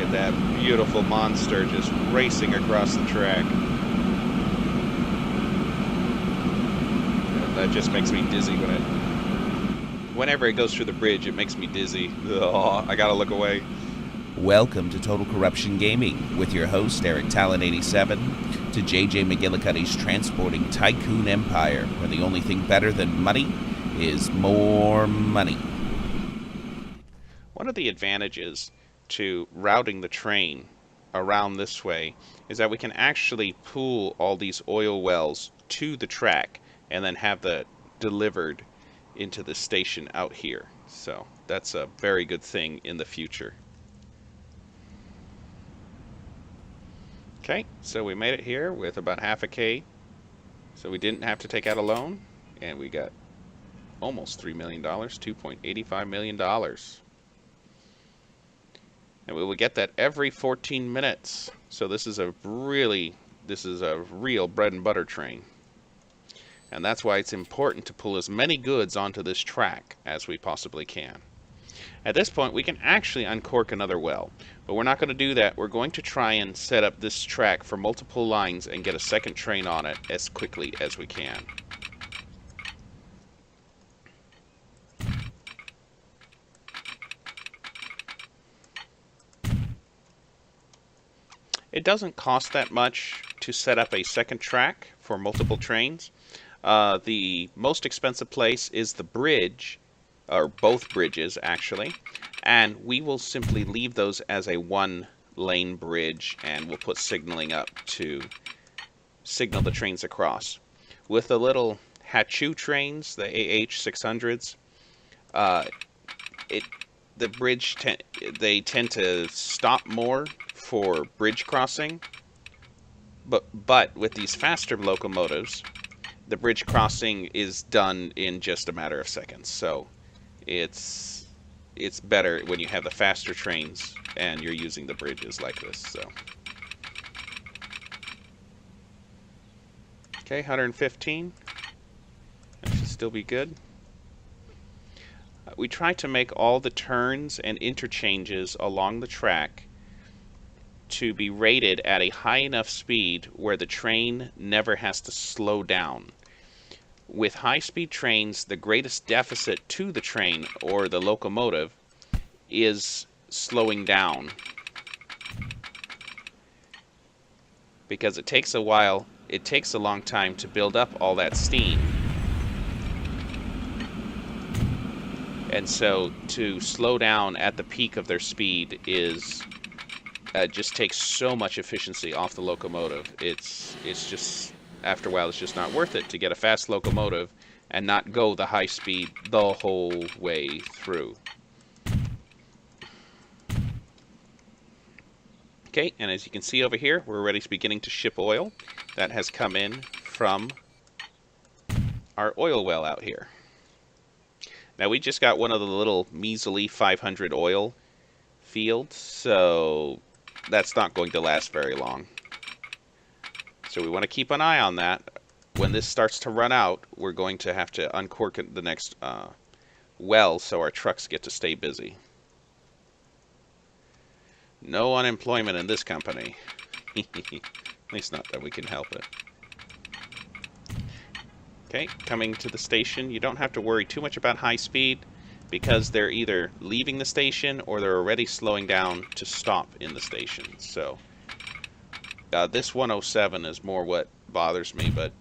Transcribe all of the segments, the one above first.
at that beautiful monster just racing across the track. That just makes me dizzy whenever it goes through the bridge, it makes me dizzy. Oh, I gotta look away. Welcome to Total Corruption Gaming with your host, Eric Talon87, to JJ McGillicutty's transporting tycoon empire, where the only thing better than money is more money. One of the advantages to routing the train around this way is that we can actually pool all these oil wells to the track and then have that delivered into the station out here. So that's a very good thing in the future. Okay, so we made it here with about half a K. So we didn't have to take out a loan, and we got almost $3 million, $2.85 million. And we will get that every 14 minutes. So this is a real bread and butter train. And that's why it's important to pull as many goods onto this track as we possibly can. At this point, we can actually uncork another well, but we're not going to do that. We're going to try and set up this track for multiple lines and get a second train on it as quickly as we can. It doesn't cost that much to set up a second track for multiple trains. The most expensive place is the bridge, or both bridges actually, and we will simply leave those as a one-lane bridge, and we'll put signaling up to signal the trains across. With the little Hachu trains, the AH600s, the bridge they tend to stop more for bridge crossing, but with these faster locomotives, the bridge crossing is done in just a matter of seconds. So it's better when you have the faster trains and you're using the bridges like this. So okay, 115. That should still be good. We try to make all the turns and interchanges along the track to be rated at a high enough speed where the train never has to slow down. With high-speed trains, the greatest deficit to the train or the locomotive is slowing down, because it takes a long time to build up all that steam. And so to slow down at the peak of their speed is just takes so much efficiency off the locomotive. It's just, after a while, it's just not worth it to get a fast locomotive and not go the high speed the whole way through. Okay, and as you can see over here, we're already beginning to ship oil. That has come in from our oil well out here. Now we just got one of the little measly 500 oil fields, so that's not going to last very long. So we want to keep an eye on that. When this starts to run out, we're going to have to uncork the next well so our trucks get to stay busy. No unemployment in this company. At least not that we can help it. Okay, coming to the station. You don't have to worry too much about high speed, because they're either leaving the station or they're already slowing down to stop in the station. So this 107 is more what bothers me, but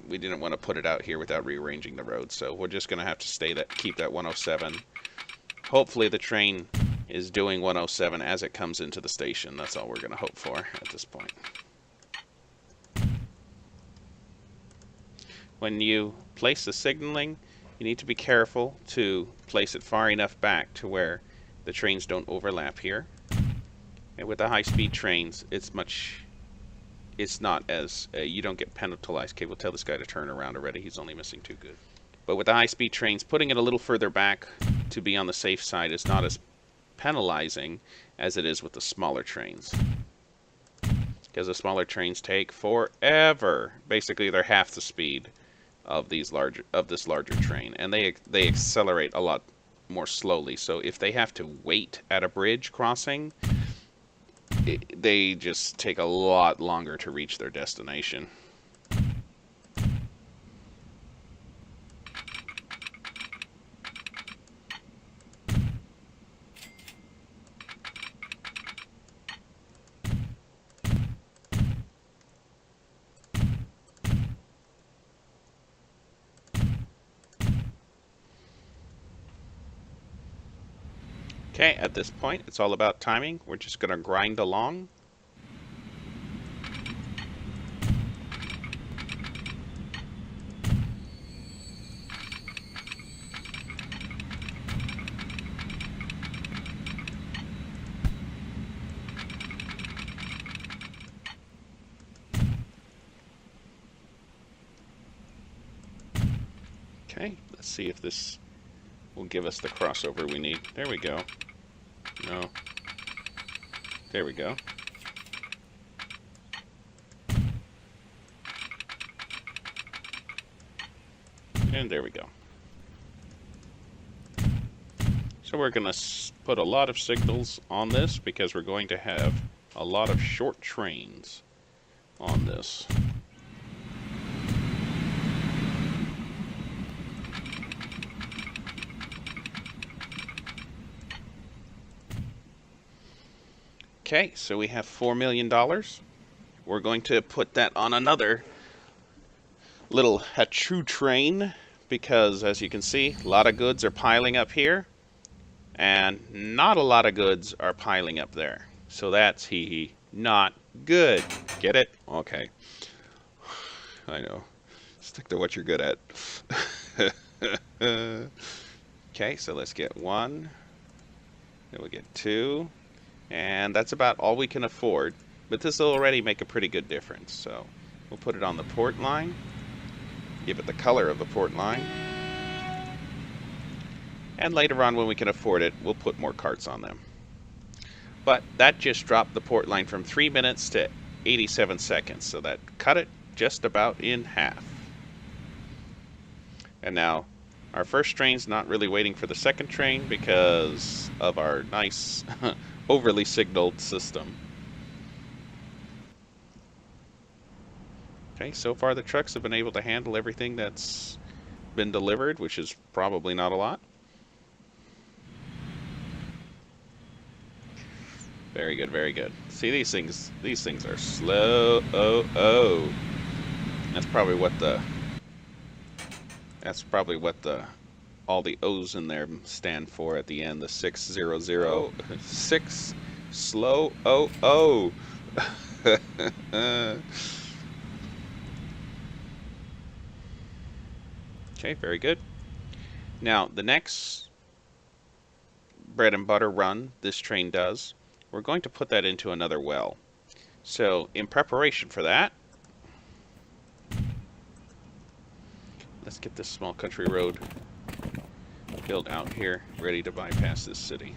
we didn't want to put it out here without rearranging the road, so we're just going to have to keep that 107. Hopefully the train is doing 107 as it comes into the station. That's all we're going to hope for at this point. When you place the signaling, you need to be careful to place it far enough back to where the trains don't overlap here. And with the high-speed trains, it's not as, you don't get penalized. Okay, we'll tell this guy to turn around already. He's only missing 2 good. But with the high-speed trains, putting it a little further back to be on the safe side is not as penalizing as it is with the smaller trains. Because the smaller trains take forever. Basically, they're half the speed of this larger train, and they accelerate a lot more slowly. So if they have to wait at a bridge crossing, they just take a lot longer to reach their destination. Okay, at this point, it's all about timing. We're just going to grind along. Okay, let's see if this will give us the crossover we need. There we go. No. There we go. And there we go. So we're going to put a lot of signals on this because we're going to have a lot of short trains on this. Okay, so we have $4 million. We're going to put that on another little Hachu train because, as you can see, a lot of goods are piling up here and not a lot of goods are piling up there. So that's not good. Get it? Okay. I know. Stick to what you're good at. Okay, so let's get 1. Then we get 2. And that's about all we can afford, but this will already make a pretty good difference. So we'll put it on the port line, give it the color of the port line, and later on when we can afford it, we'll put more carts on them. But that just dropped the port line from 3 minutes to 87 seconds, so that cut it just about in half. And now our first train's not really waiting for the second train because of our nice overly signaled system. Okay, so far the trucks have been able to handle everything that's been delivered, which is probably not a lot. Very good, very good. See, these things are slow. That's probably what all the O's in there stand for at the end. The 600 6 slow o. Okay, very good. Now the next bread and butter run this train does, we're going to put that into another well. So in preparation for that, let's get this small country road built out here, ready to bypass this city.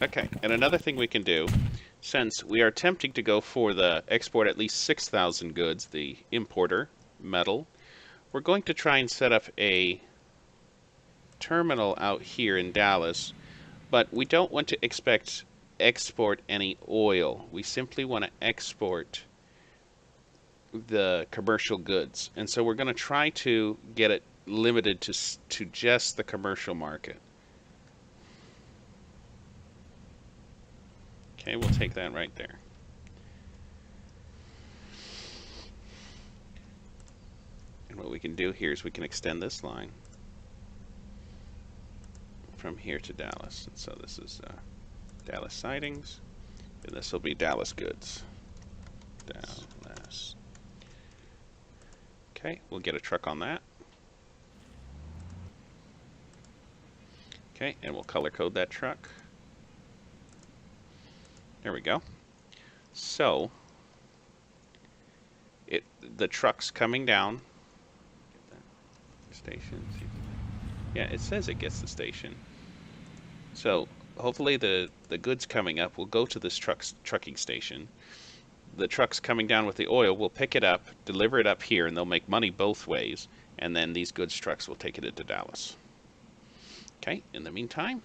Okay, and another thing we can do, since we are attempting to go for the export at least 6,000 goods, the importer metal, we're going to try and set up a terminal out here in Dallas, but we don't want to export any oil. We simply want to export the commercial goods, and so we're going to try to get it limited to just the commercial market. Okay, we'll take that right there. And what we can do here is we can extend this line from here to Dallas. And so this is Dallas sidings, and this will be Dallas goods. Dallas. Okay, we'll get a truck on that. Okay, and we'll color code that truck. There we go. So the truck's coming down. Get that station. Yeah, it says it gets the station. So hopefully the goods coming up will go to this trucking station. The trucks coming down with the oil will pick it up, deliver it up here, and they'll make money both ways. And then these goods trucks will take it into Dallas. Okay, in the meantime,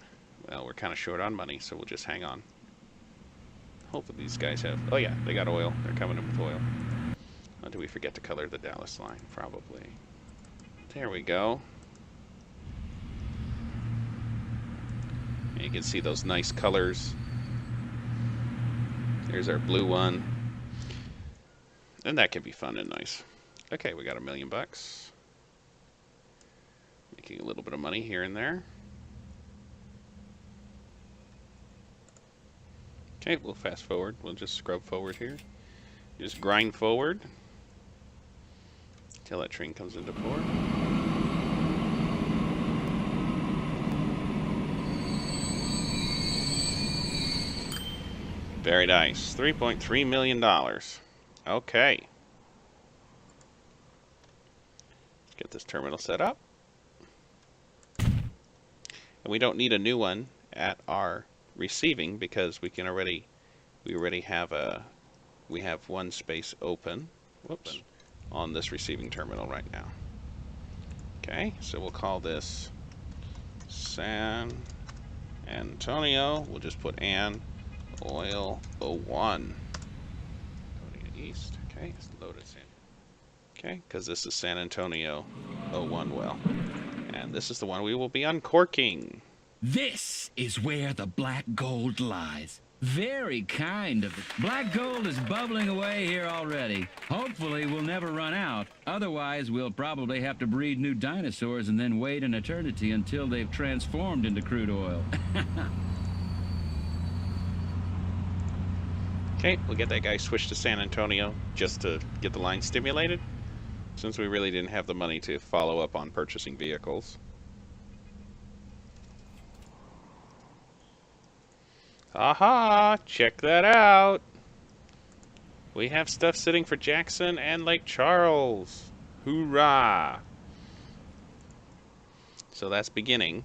Well, we're kind of short on money, so we'll just hang on. Hopefully these guys have... Oh yeah, they got oil. They're coming in with oil. Oh, did we forget to color the Dallas line? Probably. There we go. And you can see those nice colors. There's our blue one. And that can be fun and nice. Okay, we got $1 million. Making a little bit of money here and there. Okay, we'll fast forward. We'll just scrub forward here. Just grind forward until that train comes into port. Very nice. $3.3 million. Okay. Let's get this terminal set up. And we don't need a new one at our receiving because we already have one space open. Whoops. On this receiving terminal right now. Okay, so we'll call this San Antonio. We'll just put Oil 01. Loading east. Okay, it's loaded San. Okay, because this is San Antonio 01 well. And this is the one we will be uncorking. This is where the black gold lies. Very kind of it. Black gold is bubbling away here already. Hopefully we'll never run out. Otherwise, we'll probably have to breed new dinosaurs and then wait an eternity until they've transformed into crude oil. Okay, we'll get that guy switched to San Antonio just to get the line stimulated, since we really didn't have the money to follow up on purchasing vehicles. Aha! Check that out! We have stuff sitting for Jackson and Lake Charles. Hoorah! So that's beginning.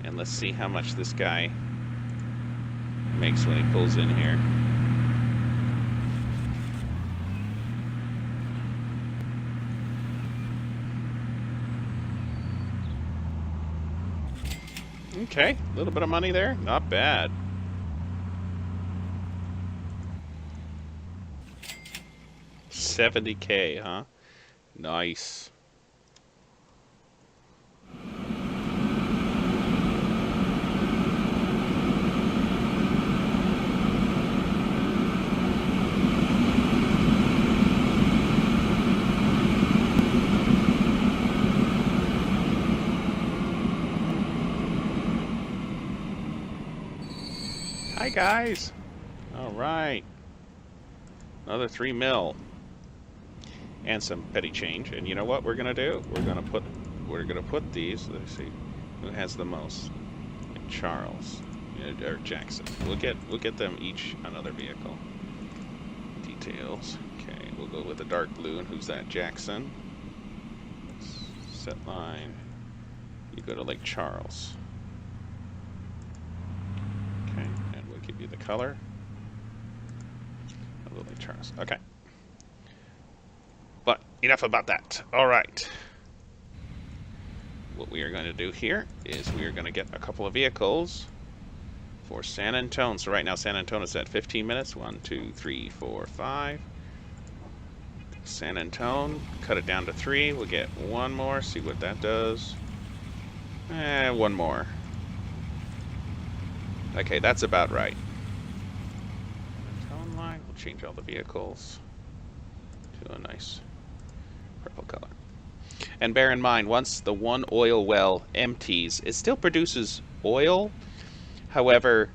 And let's see how much this guy makes when he pulls in here. Okay, a little bit of money there. Not bad. $70K, huh? Nice. Hi guys. All right. Another 3 mil. And some petty change. And you know what we're gonna do? We're gonna put these. Let's see, who has the most? Charles or Jackson. We'll get them each another vehicle. Details. Okay, we'll go with the dark blue. And who's that? Jackson. Set line. You go to Lake Charles. Okay, and we'll give you the color. I'll go Lake Charles. Okay. But enough about that. All right. What we are going to do here is we are going to get a couple of vehicles for San Antonio. So right now San Antonio's at 15 minutes. 1, 2, 3, 4, 5. San Antonio, cut it down to 3. We'll get one more, see what that does. One more. Okay, that's about right. Tone line, we'll change all the vehicles to a nice purple color. And bear in mind, once the one oil well empties, it still produces oil. However,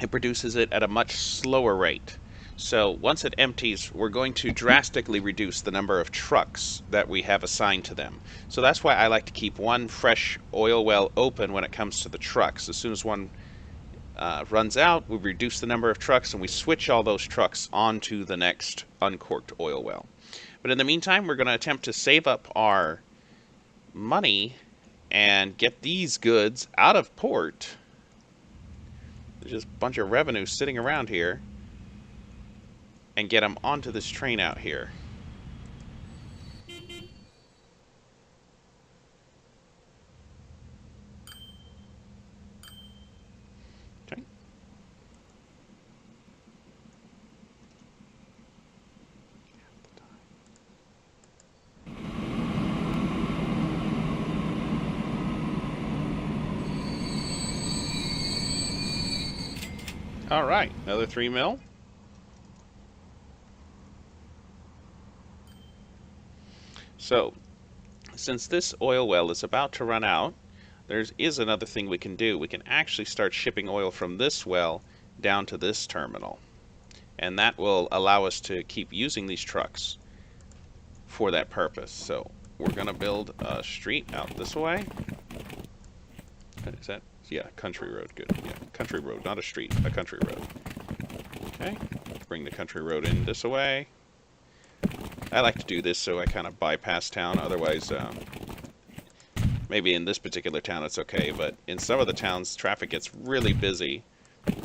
it produces it at a much slower rate. So once it empties, we're going to drastically reduce the number of trucks that we have assigned to them. So that's why I like to keep one fresh oil well open when it comes to the trucks. As soon as one runs out, we reduce the number of trucks and we switch all those trucks onto the next uncorked oil well. But in the meantime, we're going to attempt to save up our money and get these goods out of port. There's just a bunch of revenue sitting around here. And get them onto this train out here. All right, another 3 mil. So, since this oil well is about to run out, there is another thing we can do. We can actually start shipping oil from this well down to this terminal. And that will allow us to keep using these trucks for that purpose. So, we're going to build a street out this way. Is that? Yeah, country road. Good. Yeah, country road, not a street, a country road. Okay, bring the country road in this way. I like to do this so I kind of bypass town. Otherwise, maybe in this particular town it's okay, but in some of the towns, traffic gets really busy,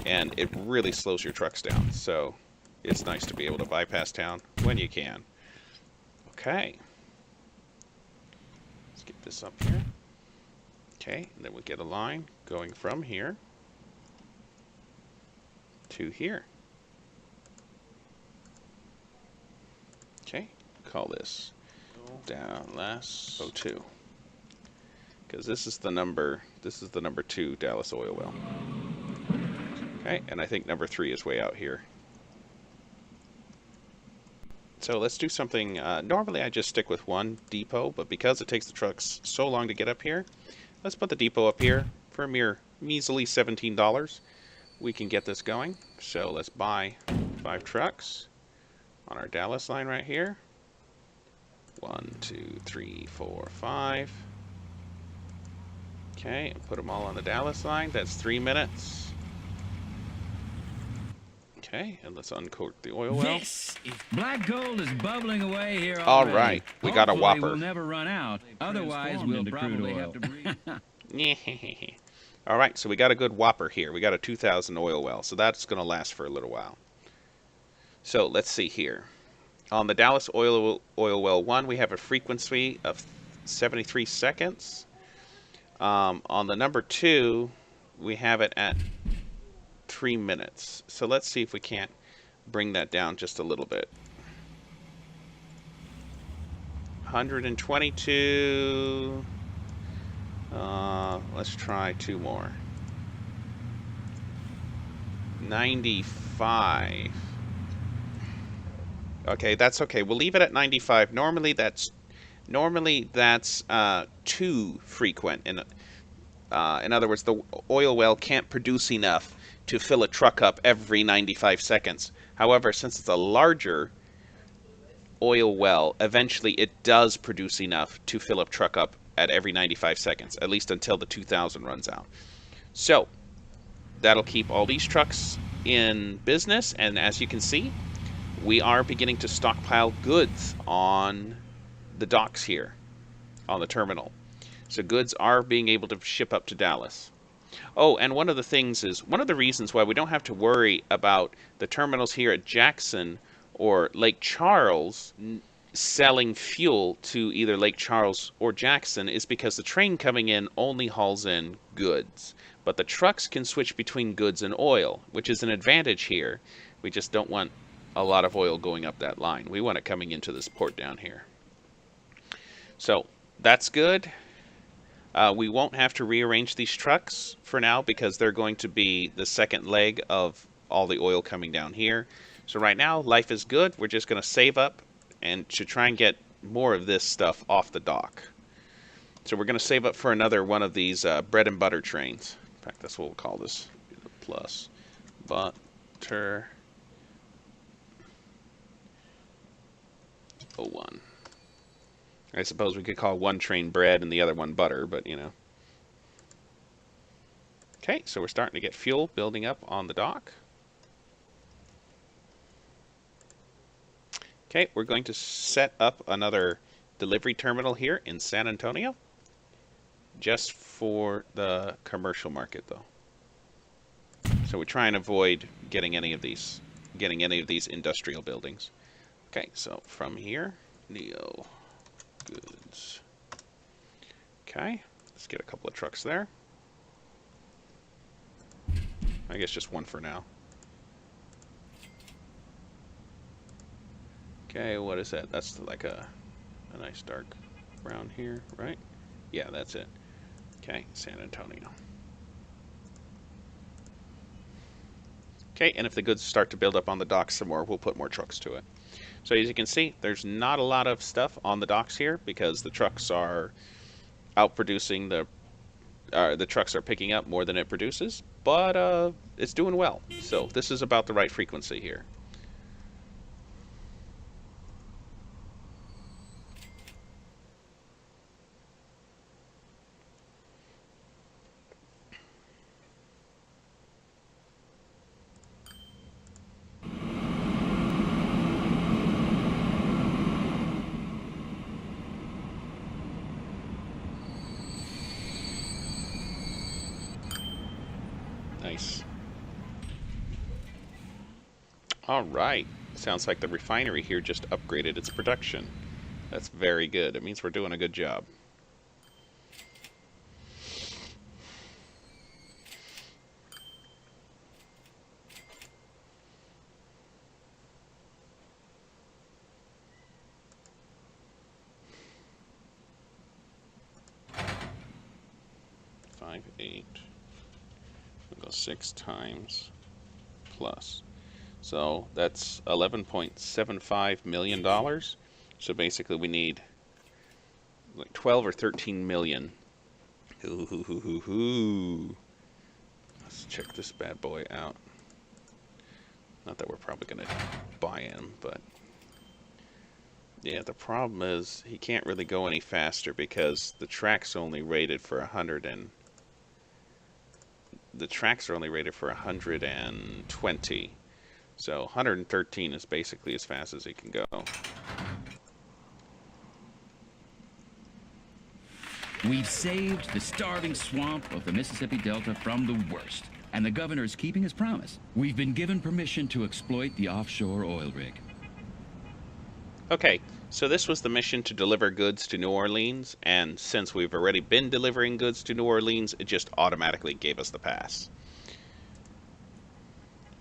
and it really slows your trucks down. So it's nice to be able to bypass town when you can. Okay. Let's get this up here. Okay, and then we'll get a line going from here to here. Okay, call this Dallas 02. Because this is the number 2 Dallas oil well. Okay, and I think number 3 is way out here. So let's do something, normally I just stick with one depot, but because it takes the trucks so long to get up here, let's put the depot up here for a mere measly $17. We can get this going. So let's buy 5 trucks on our Dallas line right here. 1, 2, 3, 4, 5. Okay, and put them all on the Dallas line. That's 3 minutes. Okay, and let's uncork the oil well. This is black gold is bubbling away here already. All right, we got a Hopefully whopper. we'll never run out. Otherwise, we'll probably have to breathe. All right, so we got a good whopper here. We got a 2,000 oil well, so that's going to last for a little while. So let's see here. On the Dallas oil well 1, we have a frequency of 73 seconds. On the number 2, we have it at 3 minutes. So let's see if we can't bring that down just a little bit. 122. Let's try 2 more. 95. Okay, that's okay. We'll leave it at 95. Normally that's too frequent. In other words, the oil well can't produce enough to fill a truck up every 95 seconds. However, since it's a larger oil well, eventually it does produce enough to fill a truck up at every 95 seconds, at least until the 2,000 runs out. So that'll keep all these trucks in business, and as you can see, we are beginning to stockpile goods on the docks here, on the terminal. So goods are being able to ship up to Dallas. Oh, and one of the reasons why we don't have to worry about the terminals here at Jackson or Lake Charles selling fuel to either Lake Charles or Jackson is because the train coming in only hauls in goods. But the trucks can switch between goods and oil, which is an advantage here. We just don't want a lot of oil going up that line. We want it coming into this port down here. So that's good. We won't have to rearrange these trucks for now because they're going to be the second leg of all the oil coming down here. So right now, life is good. We're just going to save up and to try and get more of this stuff off the dock. So we're going to save up for another one of these bread and butter trains. In fact, that's what we'll call this. Plus butter 01. I suppose we could call one train bread and the other one butter, but you know. Okay, so we're starting to get fuel building up on the dock. Okay, we're going to set up another delivery terminal here in San Antonio, just for the commercial market though. So we try and avoid getting any of these industrial buildings. Okay, so from here, Neo goods. Okay, let's get a couple of trucks there. I guess just one for now. Okay, what is that? That's like a nice dark brown here, right? Yeah, that's it. Okay, San Antonio. Okay, and if the goods start to build up on the docks some more, we'll put more trucks to it. So as you can see, there's not a lot of stuff on the docks here because the trucks are outproducing the trucks are picking up more than it produces, but it's doing well. So this is about the right frequency here. Nice. All right. Sounds like the refinery here just upgraded its production. That's very good. It means we're doing a good job. Five, 8. We'll go 6 times plus. So that's $11.75 million. So basically we need like 12 or 13 million. Ooh. Let's check this bad boy out. Not that we're probably going to buy him, but yeah, the problem is he can't really go any faster because the track's only rated for 100 and the tracks are only rated for 120. So 113 is basically as fast as he can go. We've saved the starving swamp of the Mississippi Delta from the worst, and the governor is keeping his promise. We've been given permission to exploit the offshore oil rig. Okay, so this was the mission to deliver goods to New Orleans, and since we've already been delivering goods to New Orleans, it just automatically gave us the pass.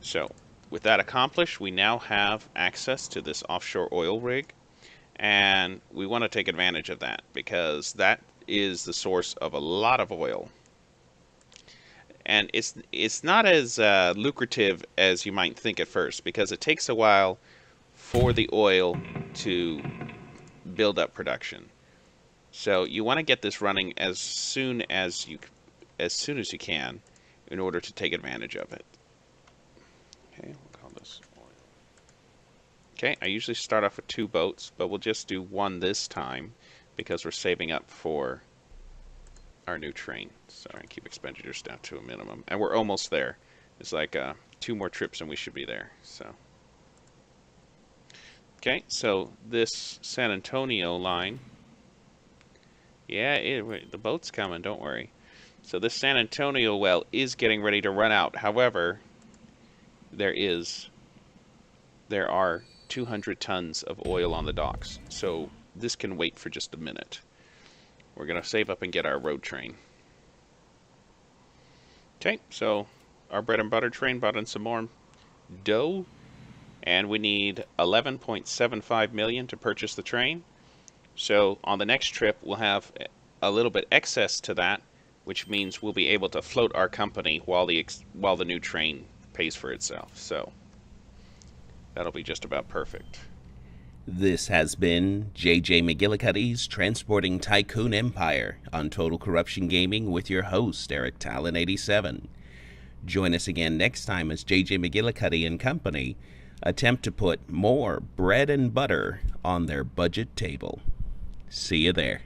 So, with that accomplished, we now have access to this offshore oil rig, and we want to take advantage of that because that is the source of a lot of oil. And it's not as lucrative as you might think at first because it takes a while for the oil to build up production. So you want to get this running as soon as you can in order to take advantage of it. Okay, we'll call this oil. Okay, I usually start off with 2 boats, but we'll just do 1 this time because we're saving up for our new train. Sorry, keep expenditures down to a minimum. And we're almost there. It's like 2 more trips and we should be there. So, okay, so this San Antonio line, yeah, the boat's coming, don't worry. So this San Antonio well is getting ready to run out. However, there are 200 tons of oil on the docks. So this can wait for just a minute. We're going to save up and get our road train. Okay, so our bread and butter train brought in some more dough. And we need 11.75 million to purchase the train. So on the next trip, we'll have a little bit excess to that, which means we'll be able to float our company while the new train pays for itself. So that'll be just about perfect. This has been JJ McGillicutty's Transporting Tycoon Empire on Total Corruption Gaming with your host, Eric Talon 87. Join us again next time as JJ McGillicutty and company attempt to put more bread and butter on their budget table. See you there.